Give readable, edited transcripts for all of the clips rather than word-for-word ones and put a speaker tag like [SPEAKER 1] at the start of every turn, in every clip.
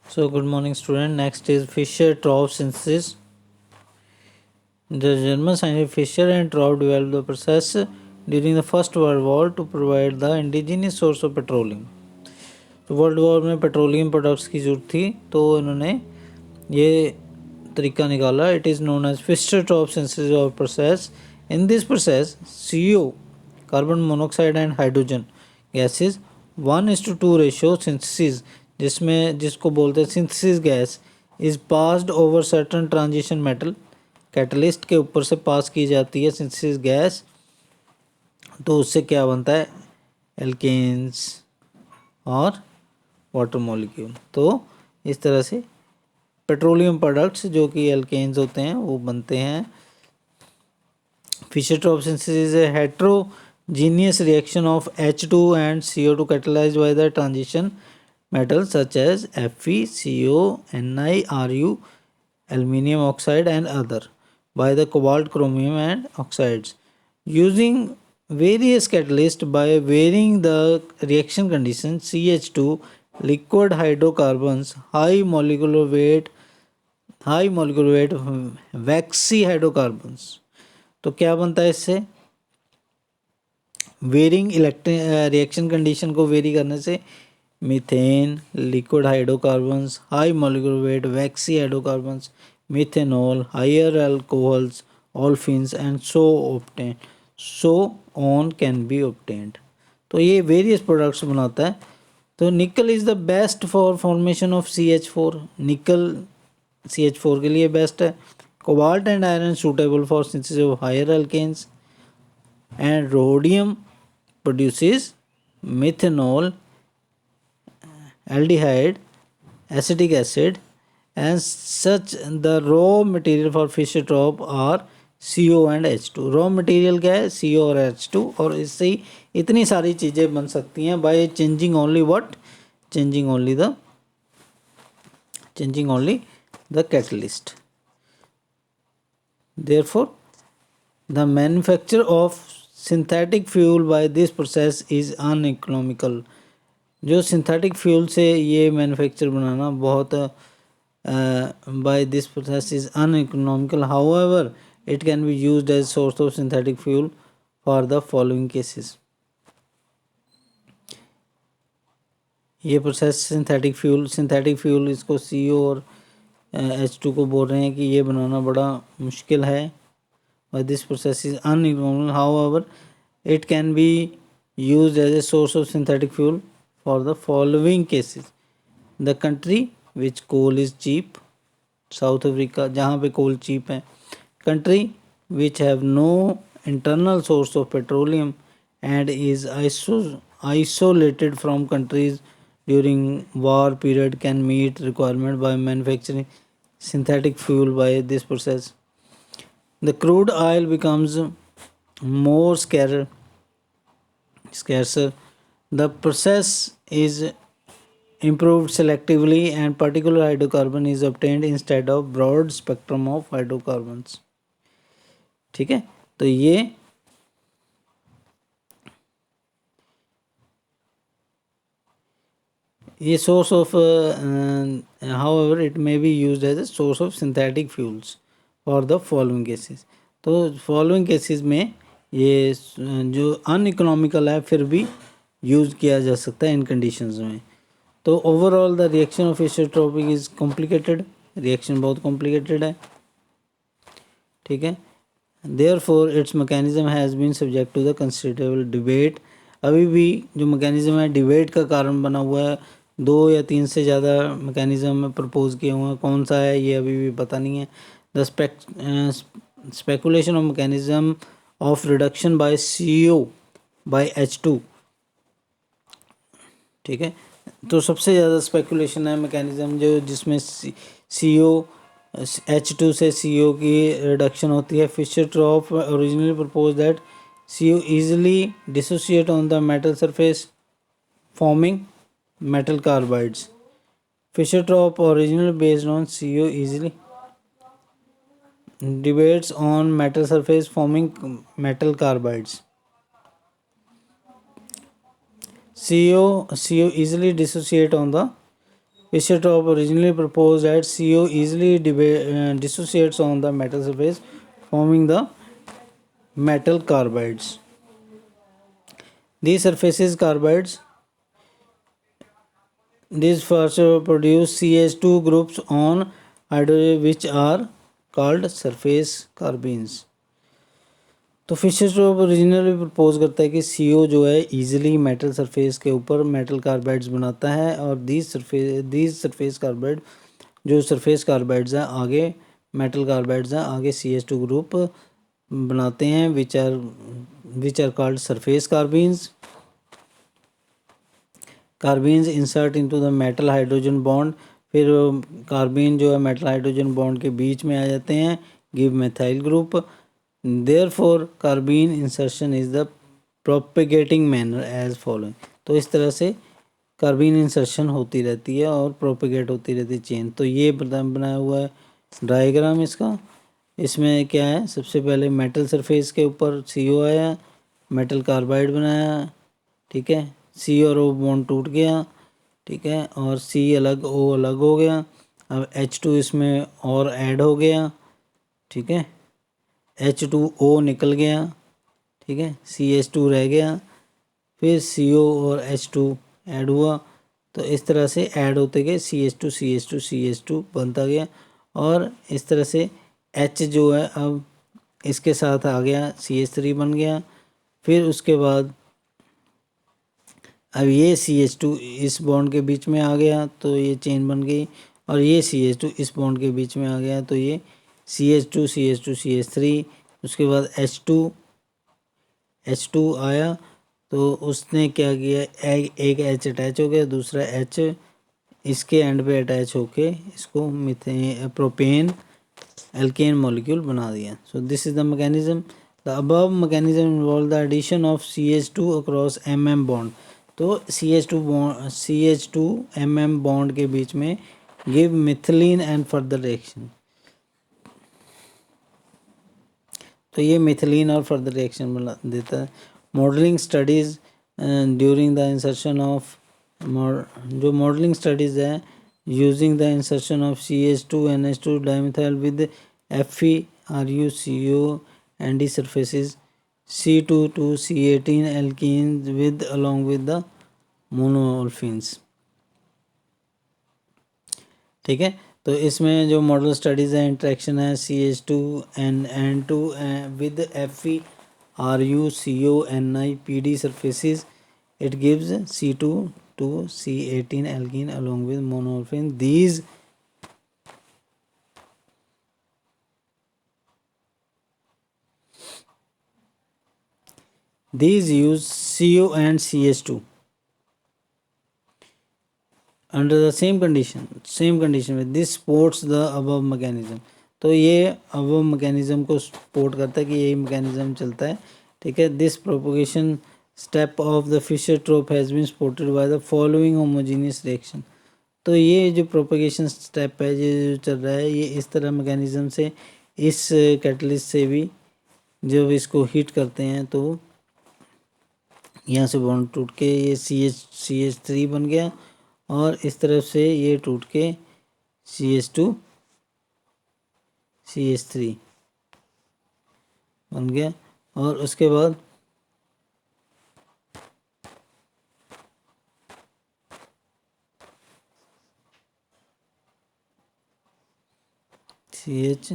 [SPEAKER 1] So, good morning, student. Next is Fischer-Tropsch synthesis. The German scientist Fischer and Tropsch developed the process during the First World War to provide the indigenous source of petroleum. तो world war में petroleum products की जरूरत थी, तो इन्होंने ये तरीका निकाला. It is known as Fischer Tropsch synthesis of process. In this process CO, carbon monoxide and hydrogen gases 1:2 ratio synthesis, जिसको बोलते हैं synthesis gas, is passed over certain transition metal. Catalyst के ऊपर से पास की जाती है सिंथेसिस गैस, तो उससे क्या बनता है? एल्केन्स और वाटर मॉलिक्यूल. तो इस तरह से पेट्रोलियम प्रोडक्ट्स जो कि एल्केन्स होते हैं वो बनते हैं. Fischer-Tropsch synthesis is a heterogeneous reaction of H2 and CO2 catalyzed by the transition metals such as Fe, CO, Ni, Ru, aluminum oxide and other by the cobalt, chromium and oxides. Using various catalysts by varying the reaction conditions, CH2, liquid hydrocarbons, high molecular weight waxy hydrocarbons. तो क्या बनता है इससे? Varying reaction condition को vary करने से methane, liquid hydrocarbons, high molecular weight waxy hydrocarbons, methanol, higher alcohols, olefins and so on can be obtained. तो ये वेरियस प्रोडक्ट्स बनाता है. तो nickel is the best for formation of CH4. Nickel CH4 के लिए best है. Cobalt and iron suitable for synthesis of higher alkanes. And rhodium produces methanol, aldehyde, acetic acid, and such the raw material for Fischer-Tropsch are CO and H2. Raw material क्या है? CO और H2. और इससे ही इतनी सारी चीज़ें बन सकती हैं by changing only the catalyst. Therefore, the manufacture of synthetic fuel by this process is uneconomical. जो सिंथेटिक फ्यूल से ये मैन्युफैक्चर बनाना बहुत by this process is uneconomical. However, it can be used as source of synthetic fuel for the following cases. ये process synthetic fuel इसको CO और H2 को बोल रहे हैं कि ये बनाना बड़ा मुश्किल है. This process is uneconomical. However, it can be used as a source of synthetic fuel for the following cases. The country which coal is cheap, South Africa, जहाँ पे coal cheap है. Country which have no internal source of petroleum and is isolated from countries during war period can meet requirement by manufacturing synthetic fuel by this process. The crude oil becomes more scarcer. The process is improved selectively and particular hydrocarbon is obtained instead of broad spectrum of hydrocarbons. ठीक है, तो ये source of however it may be used as a source of synthetic fuels for the following cases. तो following cases में ये जो uneconomical है फिर भी यूज़ किया जा सकता है इन कंडीशंस में. तो overall the reaction of Fischer-Tropsch is complicated. Reaction बहुत कॉम्प्लिकेटेड है. ठीक है. Therefore its mechanism has been subject to the considerable debate. अभी भी जो मैकेनिज्म है डिबेट का कारण बना हुआ है. 2 या 3 से ज़्यादा मैकेनिज्म प्रपोज किए हुए हैं. कौन सा है ये अभी भी पता नहीं है. The speculation of mechanism of reduction by CO by H2. ठीक है. तो सबसे ज़्यादा स्पेकुलेशन है मैकेनिज्म जिसमें CO H2 से CO की रिडक्शन होती है. Fischer-Tropsch originally proposed that CO easily dissociate on the metal surface forming metal carbides. Fischer-Tropsch originally based on CO easily debates on metal surface forming metal carbides. CO easily dissociate on the Fischer-Tropsch originally proposed that CO easily dissociates on the metal surface, forming the metal carbides. These surfaces carbides, these first produce CH2 groups on hydrogen, which are called surface carbenes. तो Fisher ट्रॉप originally propose करता है कि CO जो है easily metal surface के ऊपर metal carbides बनाता है, और दीज सरफेस कार्बाइड जो सरफेस कार्बाइड्स हैं आगे मेटल कार्बाइड्स हैं आगे CH2 ग्रुप बनाते हैं, which are called surface carbenes. Carbenes insert into the metal hydrogen bond, फिर कार्बीन जो है मेटल हाइड्रोजन बॉन्ड के बीच में आ जाते हैं, give methyl group. Therefore carbene insertion is the propagating manner as following. तो इस तरह से कार्बीन इंसर्शन होती रहती है और प्रोपेगेट होती रहती है चेन. तो ये बनाया हुआ है डायग्राम इसका. इसमें क्या है, सबसे पहले मेटल सरफेस के ऊपर CO आया, मेटल कार्बाइड बनाया, ठीक है, C और O बॉन्ड टूट गया, ठीक है, और C अलग O अलग हो गया. अब H2 इसमें और ऐड हो गया, ठीक है, H2O निकल गया, ठीक है, CH2 रह गया, फिर CO और H2 ऐड हुआ. तो इस तरह से ऐड होते गए CH2 बनता गया, और इस तरह से H जो है अब इसके साथ आ गया, CH3 बन गया. फिर उसके बाद अब ये CH2 इस बॉन्ड के बीच में आ गया तो ये चेन बन गई, और ये CH2 इस बॉन्ड के बीच में आ गया तो ये CH3. उसके बाद H2 आया तो उसने क्या किया, एक H अटैच हो गया, दूसरा H इसके एंड पे अटैच होके इसको प्रोपेन एल्केन मॉलिक्यूल बना दिया. So this is the mechanism. The above mechanism involve the addition of CH2 across MM bond. तो CH2 MM बॉन्ड के बीच में give methylene and further reaction. तो ये मिथिलीन और फर्दर रिएक्शन बना देता है. Modelling studies during the insertion of, जो मॉडलिंग स्टडीज़ है using the insertion of CH2 NH2 dimethyl with FeRuCO ND surfaces, C2 C18 alkenes with along with the monoolefins. ठीक है, तो इसमें जो मॉडल स्टडीज़ है इंट्रैक्शन है CH2 N2 with FeRuCO NiPd surfaces, it gives C2 to C18 alkene along with monoolefin. These use CO and CH2 under the same condition with this supports the above mechanism. तो ये above mechanism को support करता है कि यही mechanism चलता है, ठीक है. This propagation step of the Fischer-Tropsch has been supported by the following homogeneous reaction. तो ये जो प्रोपगेशन स्टेप है ये जो चल रहा है ये इस तरह मैकेनिज्म से, इस कैटलिस्ट से भी जब इसको हीट करते हैं तो यहाँ से बॉन्ड टूट के ये CH3 बन गया, और इस तरफ से ये टूट के CH2 CH3 बन गया, और उसके बाद CH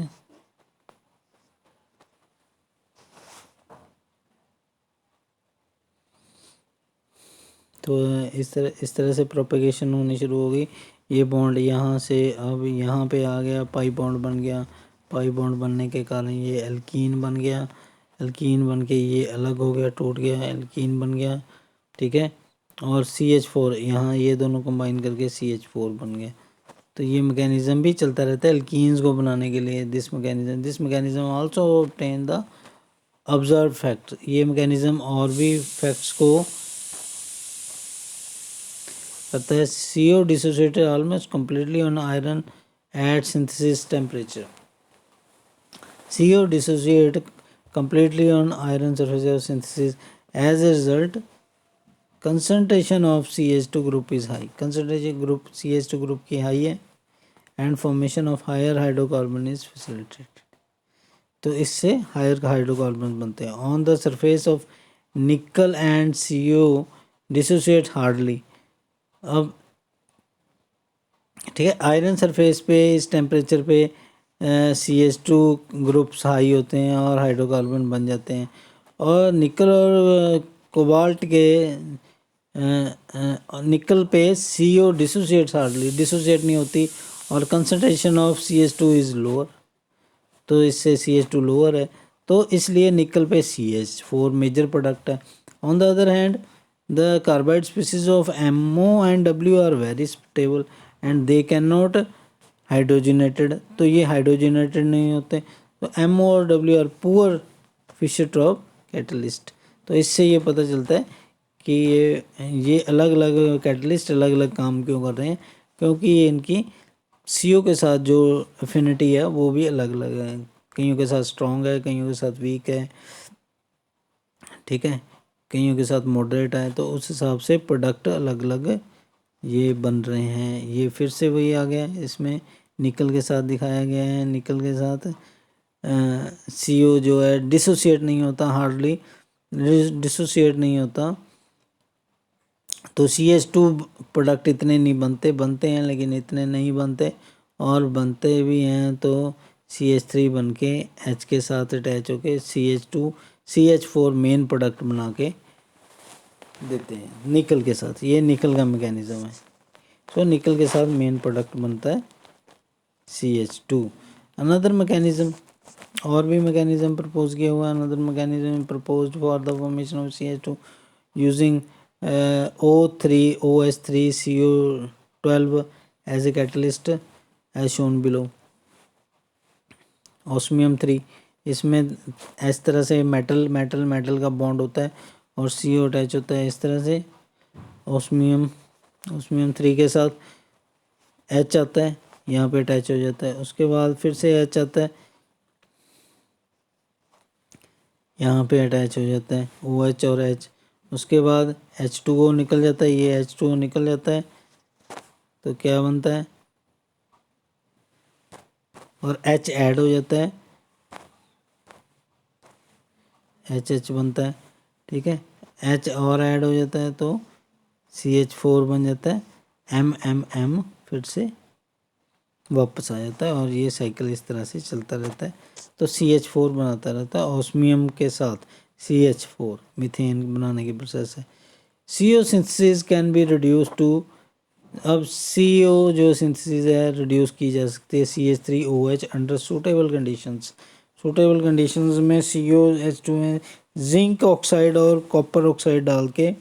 [SPEAKER 1] तो इस तरह से प्रोपगेशन होनी शुरू हो गई. ये बॉन्ड यहाँ से अब यहाँ पे आ गया, पाई बॉन्ड बन गया. पाई बॉन्ड बनने के कारण ये एल्कीन बन गया. एल्कीन बन के ये अलग हो गया, टूट गया, एल्कीन बन गया, ठीक है. और CH4 यहाँ ये दोनों कंबाइन करके CH4 बन गया. तो ये मैकेनिज्म भी चलता रहता है एल्कीन्स को बनाने के लिए. This mechanism also obtain the observe fact. ये मैकेनिज्म और भी फैक्ट्स को करता है. CO dissociated almost completely on iron at synthesis temperature. CO dissociated completely on iron surface of synthesis. As a result, concentration of CH2 group is high, concentration group CH2 group की high है, and formation of higher hydrocarbon is facilitated, तो इससे higher hydrocarbon बनते हैं। On the surface of nickel and CO dissociate hardly, अब ठीक है, iron surface पे इस टेम्परेचर पे CH2 ग्रुप्स हाई होते हैं और हाइड्रोकार्बन बन जाते हैं, और निकल और कोबाल्ट के निकल पे CO डिसोसिएट्स हार्डली, डिसोसिएट नहीं होती, और concentration of CH2 is lower, तो इससे CH2 लोअर है, तो इसलिए निकल पे CH4 मेजर प्रोडक्ट है। On the other hand the carbide species of MO and W are very stable and they can not hydrogenated, तो ये हाइड्रोजनेटेड नहीं होते, तो MO और W are poor Fischer Tropsch catalyst, तो इससे ये पता चलता है कि ये अलग अलग कैटलिस्ट अलग अलग काम क्यों कर रहे हैं, क्योंकि ये इनकी CO के साथ जो एफिनिटी है वो भी अलग अलग है, कईयों के साथ स्ट्रॉन्ग है, कईयों के साथ वीक है, ठीक है, कईयों के साथ मॉडरेट है, तो उस हिसाब से प्रोडक्ट अलग अलग ये बन रहे हैं। ये फिर से वही आ गया, इसमें निकल के साथ दिखाया गया है, निकल के साथ CO जो है डिसोसिएट नहीं होता, हार्डली डिसोसिएट नहीं होता, तो CH2 प्रोडक्ट इतने नहीं बनते, बनते हैं लेकिन इतने नहीं बनते, और बनते भी हैं तो CH3 बन के H के साथ अटैच होके CH4 मेन प्रोडक्ट बना के देते हैं निकल के साथ, ये निकल का मैकेनिज़्म है। सो निकल के साथ मेन प्रोडक्ट बनता है CH2। अनदर मैकेनिज़्म, और भी मैकेनिज़्म प्रपोज किया हुआ है, another mechanism proposed for the formation of CH2 using O3OH3CO12 as a catalyst as shown below। Osmium 3, इसमें इस तरह से मेटल का बॉन्ड होता है और CO अटैच होता है, इस तरह से ऑस्मियम 3 के साथ H आता है, यहाँ पे अटैच हो जाता है, उसके बाद फिर से H आता है, यहाँ पे अटैच हो जाता है OH और H, उसके बाद H2O निकल जाता है, ये H2O निकल जाता है, तो क्या बनता है, और H ऐड हो जाता है, HH बनता है, ठीक है, H और ऐड हो जाता है तो CH4 बन जाता है, M फिर से वापस आ जाता है, और ये साइकिल इस तरह से चलता रहता है, तो CH4 बनाता रहता है ऑस्मियम के साथ CH4, मीथेन बनाने की प्रोसेस है। CO synthesis can be reduce to, अब CO जो सिंथेसिस है रिड्यूस की जा सकती है CH3OH under suitable conditions, suitable conditions में COH2 में जिंक ऑक्साइड और कॉपर ऑक्साइड डाल के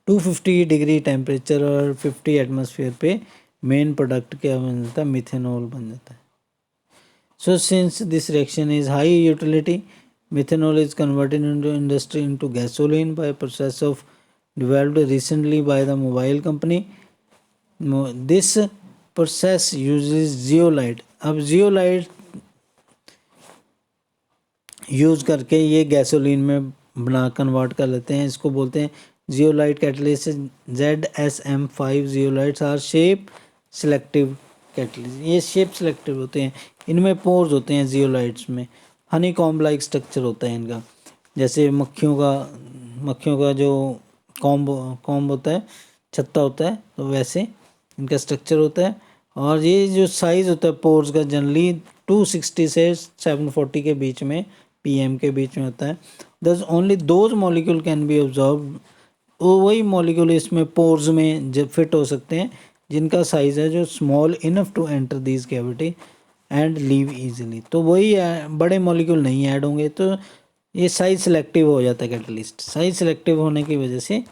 [SPEAKER 1] 250 डिग्री टेम्परेचर और 50 एटमॉस्फेयर पे मेन प्रोडक्ट क्या बन जाता है, मिथेनॉल बन जाता है। So since this reaction is high utility, methanol is converted into industry into gasoline by process of developed recently by the mobile company। This process uses zeolite, अब zeolite use करके ये गैसोलीन में बना convert कर लेते हैं, इसको बोलते हैं zeolite catalyst. ZSM5 zeolites are shape selective catalyst, ये शेप सेलेक्टिव होते हैं, इनमें पोर्स होते हैं जियोलाइट्स में, हनी कॉम्ब लाइक स्ट्रक्चर होता है इनका, जैसे मक्खियों का जो कॉम्ब होता है, छत्ता होता है, तो वैसे इनका स्ट्रक्चर होता है, और ये जो साइज़ होता है पोर्स का जनरली 260 से 740 के बीच में PM के बीच में होता है। Thus only those molecule can be absorb, वही मॉलिक्यूल इसमें पोर्स में जब फिट हो सकते हैं जिनका साइज़ है जो small enough to enter this cavity and leave easily, तो वही बड़े मॉलिक्यूल नहीं ऐड होंगे, तो ये साइज सेलेक्टिव हो जाता है कैटलिस्ट, साइज सेलेक्टिव होने की वजह से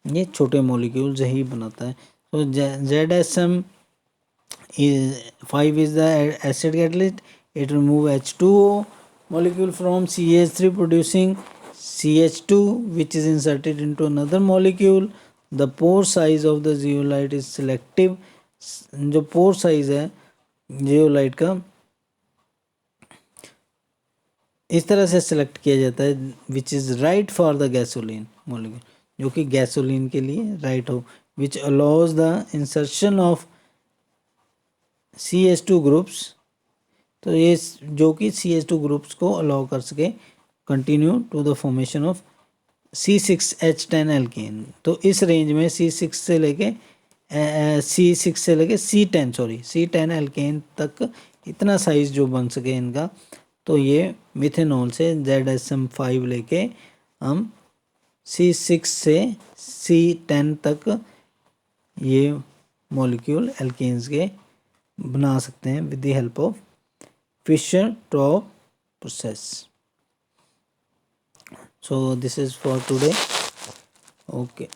[SPEAKER 1] ये छोटे मॉलिक्यूल्स ही बनाता है। तो ZSM5 is the acid catalyst, it remove H2O molecule from CH3 producing CH2 which is inserted into another molecule। The pore size of the zeolite is selective, जो पोर साइज है जियोलाइट का इस तरह से select किया जाता है which is right for the gasoline molecule, जो कि गैसोलीन के लिए राइट हो, which allows the insertion of CH2 groups, तो ये जो कि CH2 ग्रुप्स को अलाउ कर सके continue to the formation of C6H10 alkane. तो इस रेंज में C6 से लेके C10 एल्केन तक इतना साइज जो बन सके इनका, तो ये मिथेनॉल से ZSM5 लेके हम C6 से C10 तक ये मॉलिक्यूल एल्केन्स के बना सकते हैं with the help of Fischer-Tropsch process. So this is for today. Okay.